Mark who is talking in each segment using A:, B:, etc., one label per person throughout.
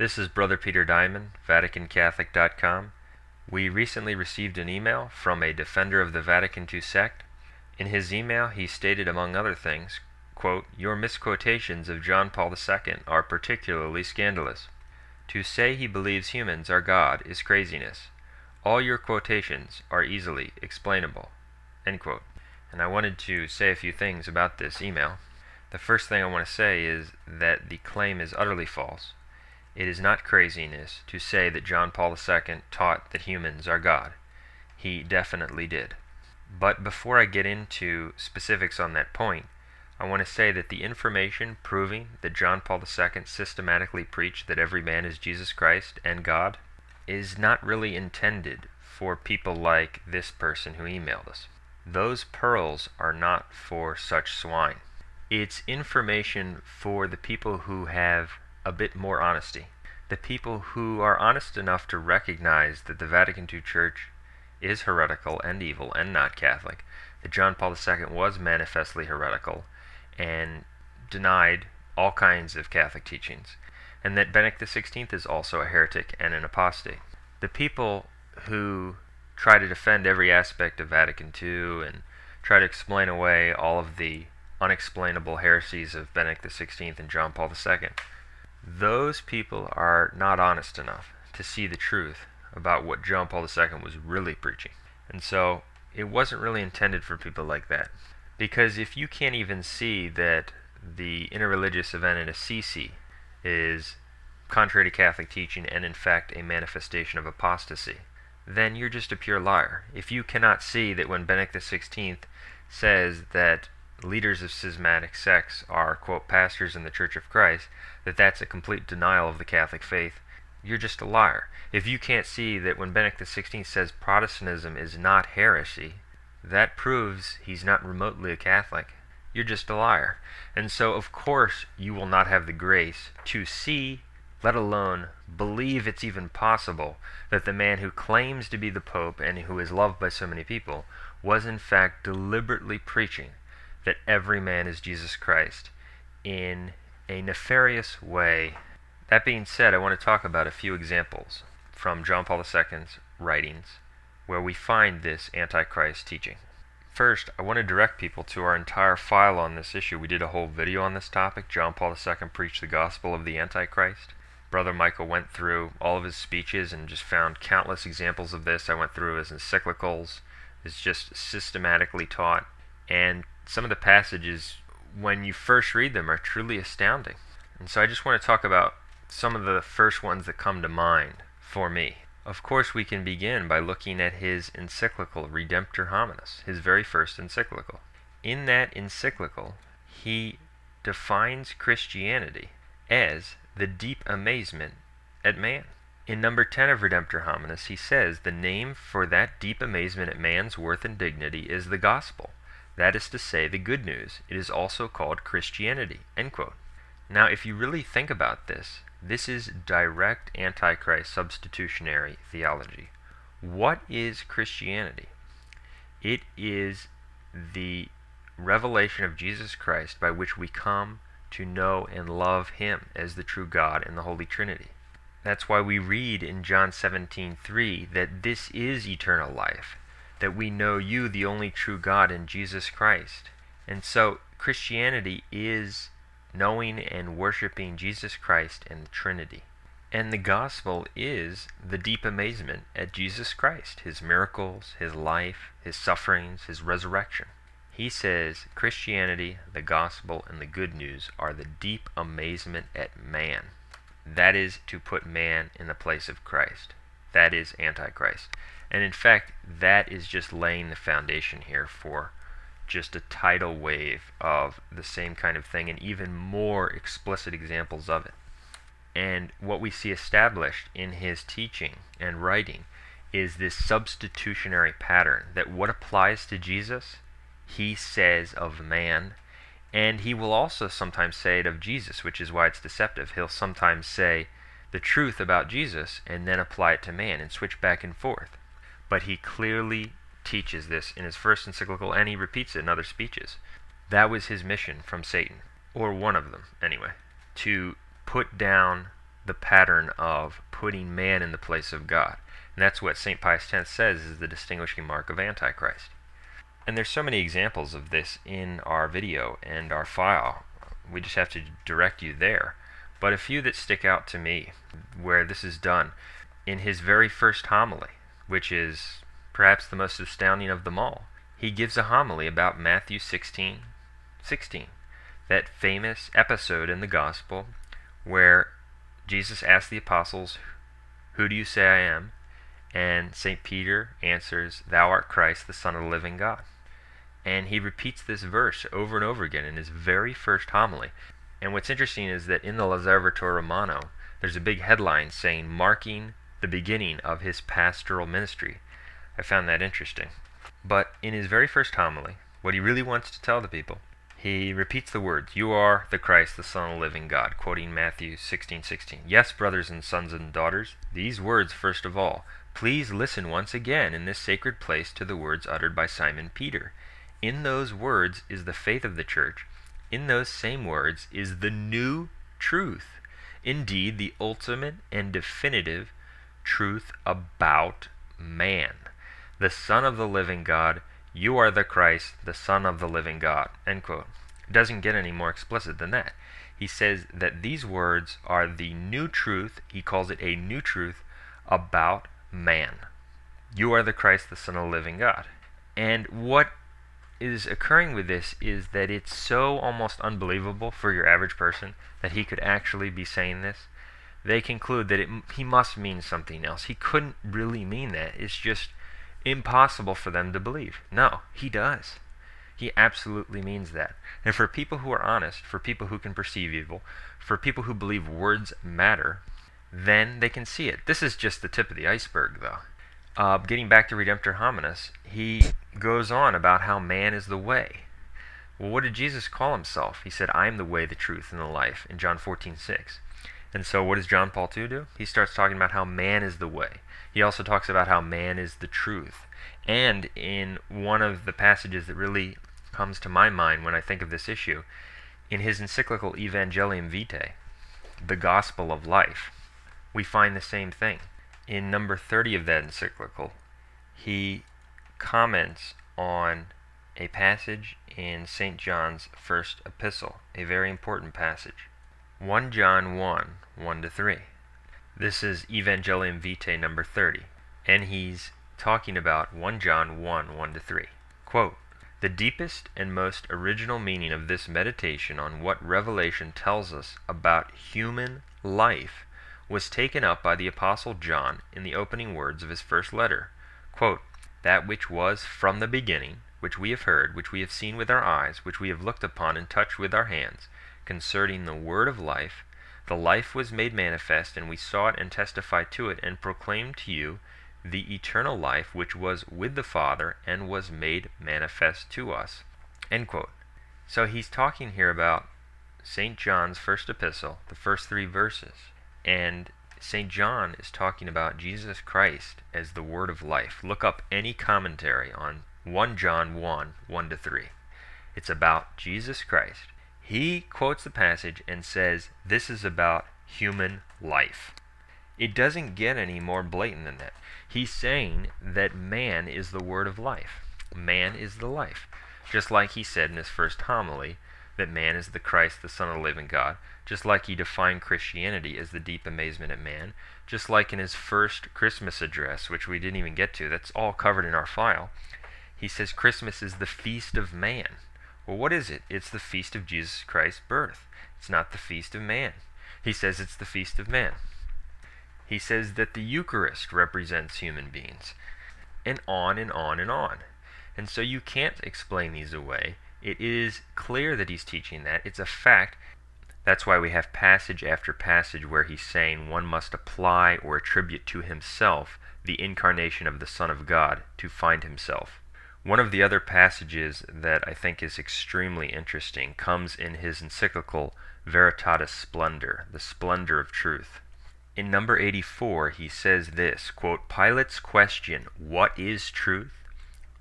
A: This is Brother Peter Diamond, vaticancatholic.com. We recently received an email from a defender of the Vatican II sect. In his email, he stated, among other things, quote, "Your misquotations of John Paul II are particularly scandalous. To say he believes humans are God is craziness. All your quotations are easily explainable." End quote. And I wanted to say a few things about this email. The first thing I want to say is that the claim is utterly false. It is not craziness to say that John Paul II taught that humans are God. He definitely did. But before I get into specifics on that point, I want to say that the information proving that John Paul II systematically preached that every man is Jesus Christ and God is not really intended for people like this person who emailed us. Those pearls are not for such swine. It's information for the people who have a bit more honesty. The people who are honest enough to recognize that the Vatican II Church is heretical and evil and not Catholic, that John Paul II was manifestly heretical and denied all kinds of Catholic teachings, and that Benedict XVI is also a heretic and an apostate. The people who try to defend every aspect of Vatican II and try to explain away all of the unexplainable heresies of Benedict XVI and John Paul II, those people are not honest enough to see the truth about what John Paul II was really preaching. And so it wasn't really intended for people like that. Because if you can't even see that the interreligious event in Assisi is contrary to Catholic teaching and in fact a manifestation of apostasy, then you're just a pure liar. If you cannot see that when Benedict XVI says that leaders of schismatic sects are, quote, pastors in the Church of Christ, that that's a complete denial of the Catholic faith, you're just a liar. If you can't see that when Benedict XVI says Protestantism is not heresy, that proves he's not remotely a Catholic. You're just a liar. And so, of course, you will not have the grace to see, let alone believe it's even possible, that the man who claims to be the Pope and who is loved by so many people was in fact deliberately preaching that every man is Jesus Christ in a nefarious way. That being said, I want to talk about a few examples from John Paul II's writings where we find this Antichrist teaching. First, I want to direct people to our entire file on this issue. We did a whole video on this topic. John Paul II preached the gospel of the Antichrist. Brother Michael went through all of his speeches and just found countless examples of this. I went through his encyclicals. It's just systematically taught. And some of the passages, when you first read them, are truly astounding. And so I just want to talk about some of the first ones that come to mind for me. Of course, we can begin by looking at his encyclical, Redemptor Hominis, his very first encyclical. In that encyclical, he defines Christianity as the deep amazement at man. In number 10 of Redemptor Hominis, he says the name for that deep amazement at man's worth and dignity is the gospel. That is to say, the good news. It is also called Christianity. End quote. Now, if you really think about this, this is direct Antichrist substitutionary theology. What is Christianity? It is the revelation of Jesus Christ by which we come to know and love Him as the true God in the Holy Trinity. That's why we read in John 17:3 that this is eternal life, that we know you, the only true God, in Jesus Christ. And so Christianity is knowing and worshiping Jesus Christ and the Trinity. And the gospel is the deep amazement at Jesus Christ, His miracles, His life, His sufferings, His resurrection. He says Christianity, the gospel, and the good news are the deep amazement at man. That is to put man in the place of Christ. That is Antichrist. And in fact, that is just laying the foundation here for just a tidal wave of the same kind of thing and even more explicit examples of it. And what we see established in his teaching and writing is this substitutionary pattern that what applies to Jesus, he says of man, and he will also sometimes say it of Jesus, which is why it's deceptive. He'll sometimes say the truth about Jesus and then apply it to man and switch back and forth. But he clearly teaches this in his first encyclical, and he repeats it in other speeches. That was his mission from Satan, or one of them anyway, to put down the pattern of putting man in the place of God. And that's what St. Pius X says is the distinguishing mark of Antichrist. And there's so many examples of this in our video and our file. We just have to direct you there. But a few that stick out to me where this is done in his very first homily, which is perhaps the most astounding of them all. He gives a homily about Matthew 16:16, that famous episode in the gospel where Jesus asked the apostles, "Who do you say I am?" And St. Peter answers, "Thou art Christ, the Son of the living God." And he repeats this verse over and over again in his very first homily. And what's interesting is that in the L'Osservatore Romano, there's a big headline saying, marking the beginning of his pastoral ministry. I found that interesting. But in his very first homily, what he really wants to tell the people, he repeats the words, "You are the Christ, the Son of the living God," quoting Matthew 16:16. Yes, brothers and sons and daughters, these words first of all. Please listen once again in this sacred place to the words uttered by Simon Peter. In those words is the faith of the church. In those same words is the new truth. Indeed, the ultimate and definitive truth about man. The Son of the living God, you are the Christ, the Son of the living God. End quote. It doesn't get any more explicit than that. He says that these words are the new truth, he calls it a new truth, about man. You are the Christ, the Son of the living God. And what is occurring with this is that it's so almost unbelievable for your average person that he could actually be saying this. They conclude that he must mean something else. He couldn't really mean that. It's just impossible for them to believe. No, he does. He absolutely means that. And for people who are honest, for people who can perceive evil, for people who believe words matter, then they can see it. This is just the tip of the iceberg, though. Getting back to Redemptor Hominis, he goes on about how man is the way. Well, what did Jesus call himself? He said, "I am the way, the truth, and the life," in John 14:6. And so what does John Paul II do? He starts talking about how man is the way. He also talks about how man is the truth. And in one of the passages that really comes to my mind when I think of this issue, in his encyclical Evangelium Vitae, the Gospel of Life, we find the same thing. In number 30 of that encyclical, he comments on a passage in St. John's first epistle, a very important passage. 1 John 1, 1-3. This is Evangelium Vitae number 30, and he's talking about 1 John 1, 1-3. Quote, "The deepest and most original meaning of this meditation on what Revelation tells us about human life was taken up by the Apostle John in the opening words of his first letter. Quote, that which was from the beginning, which we have heard, which we have seen with our eyes, which we have looked upon and touched with our hands, concerning the word of life. The life was made manifest, and we saw it and testified to it, and proclaimed to you the eternal life which was with the Father and was made manifest to us." End quote. So he's talking here about St. John's first epistle, the first 3 verses. And St. John is talking about Jesus Christ as the word of life. Look up any commentary on 1 John 1, 1-3. It's about Jesus Christ. He quotes the passage and says this is about human life. It doesn't get any more blatant than that. He's saying that man is the word of life. Man is the life. Just like he said in his first homily that man is the Christ, the Son of the living God. Just like he defined Christianity as the deep amazement at man. Just like in his first Christmas address, which we didn't even get to. That's all covered in our file. He says Christmas is the feast of man. Well, what is it? It's the feast of Jesus Christ's birth. It's not the feast of man. He says it's the feast of man. He says that the Eucharist represents human beings. And on and on and on. And so you can't explain these away. It is clear that he's teaching that. It's a fact. That's why we have passage after passage where he's saying one must apply or attribute to himself the incarnation of the Son of God to find himself. One of the other passages that I think is extremely interesting comes in his encyclical Veritatis Splendor, the splendor of truth. In number 84, he says this, quote, "Pilate's question, 'What is truth?'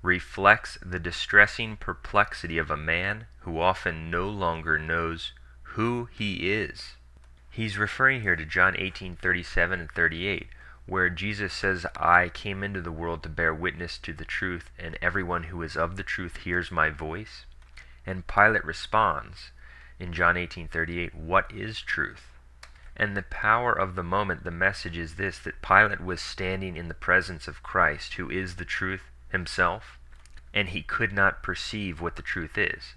A: reflects the distressing perplexity of a man who often no longer knows who he is." He's referring here to John 18:37 and 38, where Jesus says, I came into the world to bear witness to the truth, and everyone who is of the truth hears my voice. And Pilate responds in John 18:38, what is truth? And the power of the moment, the message is this, that Pilate was standing in the presence of Christ, who is the truth himself, and he could not perceive what the truth is.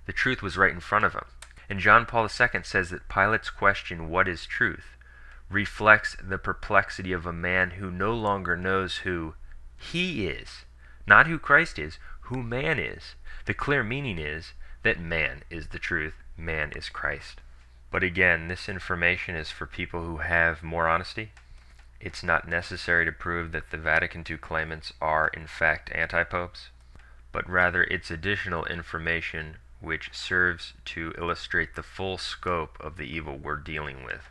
A: The truth was right in front of him. And John Paul II says that Pilate's question, what is truth, reflects the perplexity of a man who no longer knows who he is, not who Christ is, who man is. The clear meaning is that man is the truth, man is Christ. But again, this information is for people who have more honesty. It's not necessary to prove that the Vatican II claimants are in fact anti-popes, but rather it's additional information which serves to illustrate the full scope of the evil we're dealing with.